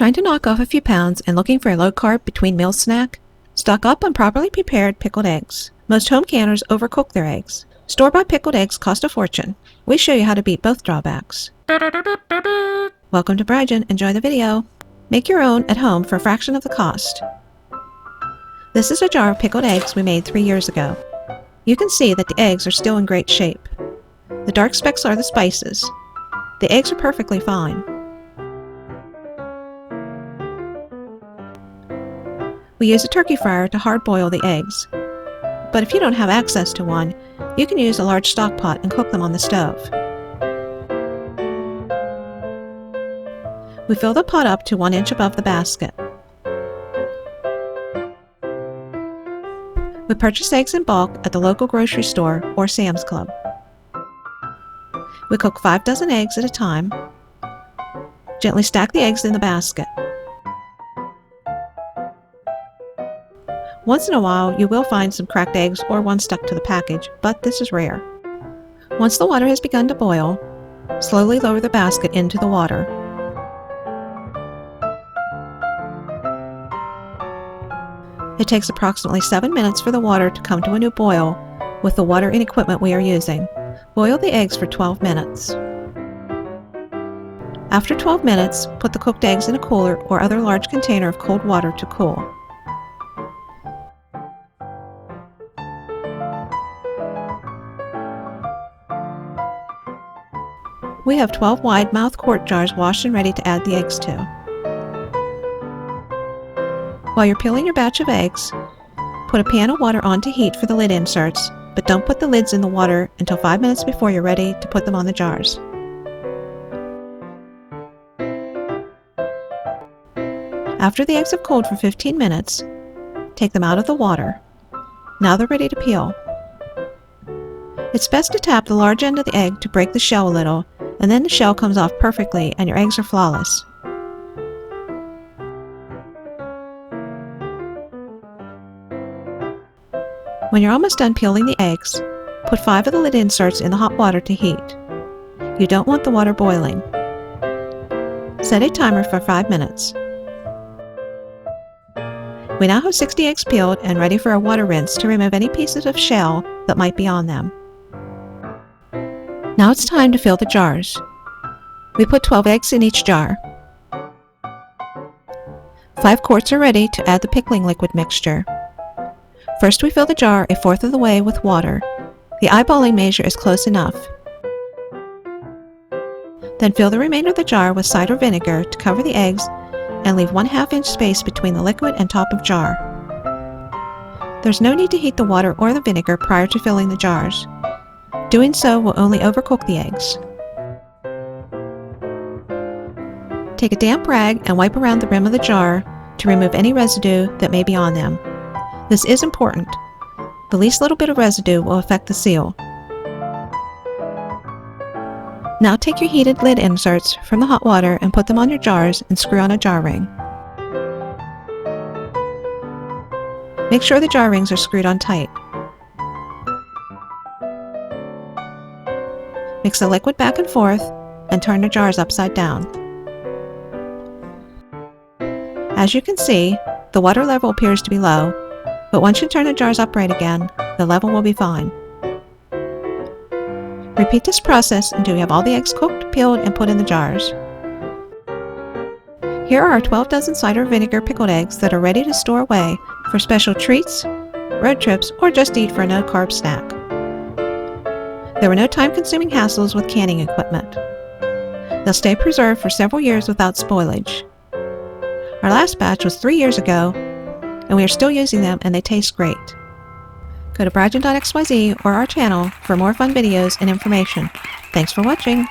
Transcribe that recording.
Trying to knock off a few pounds and looking for a low-carb between-meal snack? Stock up on properly prepared pickled eggs. Most home canners overcook their eggs. Store-bought pickled eggs cost a fortune. We show you how to beat both drawbacks. Welcome to Brijan. Enjoy the video. Make your own at home for a fraction of the cost. This is a jar of pickled eggs we made 3 years ago. You can see that the eggs are still in great shape. The dark specks are the spices. The eggs are perfectly fine. We use a turkey fryer to hard-boil the eggs. But if you don't have access to one, you can use a large stock pot and cook them on the stove. We fill the pot up to 1 inch above the basket. We purchase eggs in bulk at the local grocery store or Sam's Club. We cook 5 dozen eggs at a time. Gently stack the eggs in the basket. Once in a while, you will find some cracked eggs or one stuck to the package, but this is rare. Once the water has begun to boil, slowly lower the basket into the water. It takes approximately 7 minutes for the water to come to a new boil with the water and equipment we are using. Boil the eggs for 12 minutes. After 12 minutes, put the cooked eggs in a cooler or other large container of cold water to cool. We have 12 wide mouth quart jars washed and ready to add the eggs to. While you're peeling your batch of eggs, put a pan of water on to heat for the lid inserts, but don't put the lids in the water until 5 minutes before you're ready to put them on the jars. After the eggs have cooled for 15 minutes, take them out of the water. Now they're ready to peel. It's best to tap the large end of the egg to break the shell a little, and then the shell comes off perfectly and your eggs are flawless. When you're almost done peeling the eggs, put 5 of the lid inserts in the hot water to heat. You don't want the water boiling. Set a timer for 5 minutes. We now have 60 eggs peeled and ready for a water rinse to remove any pieces of shell that might be on them. Now it's time to fill the jars. We put 12 eggs in each jar. 5 quarts are ready to add the pickling liquid mixture. First we fill the jar 1/4 of the way with water. The eyeballing measure is close enough. Then fill the remainder of the jar with cider vinegar to cover the eggs and leave 1/2 inch space between the liquid and top of jar. There's no need to heat the water or the vinegar prior to filling the jars. Doing so will only overcook the eggs. Take a damp rag and wipe around the rim of the jar to remove any residue that may be on them. This is important. The least little bit of residue will affect the seal. Now take your heated lid inserts from the hot water and put them on your jars and screw on a jar ring. Make sure the jar rings are screwed on tight. Mix the liquid back and forth and turn the jars upside down. As you can see, the water level appears to be low, but once you turn the jars upright again, the level will be fine. Repeat this process until you have all the eggs cooked, peeled, and put in the jars. Here are our 12 dozen cider vinegar pickled eggs that are ready to store away for special treats, road trips, or just eat for a no-carb snack. There were no time-consuming hassles with canning equipment. They'll stay preserved for several years without spoilage. Our last batch was 3 years ago, and we are still using them and they taste great. Go to brijan.xyz or our channel for more fun videos and information. Thanks for watching!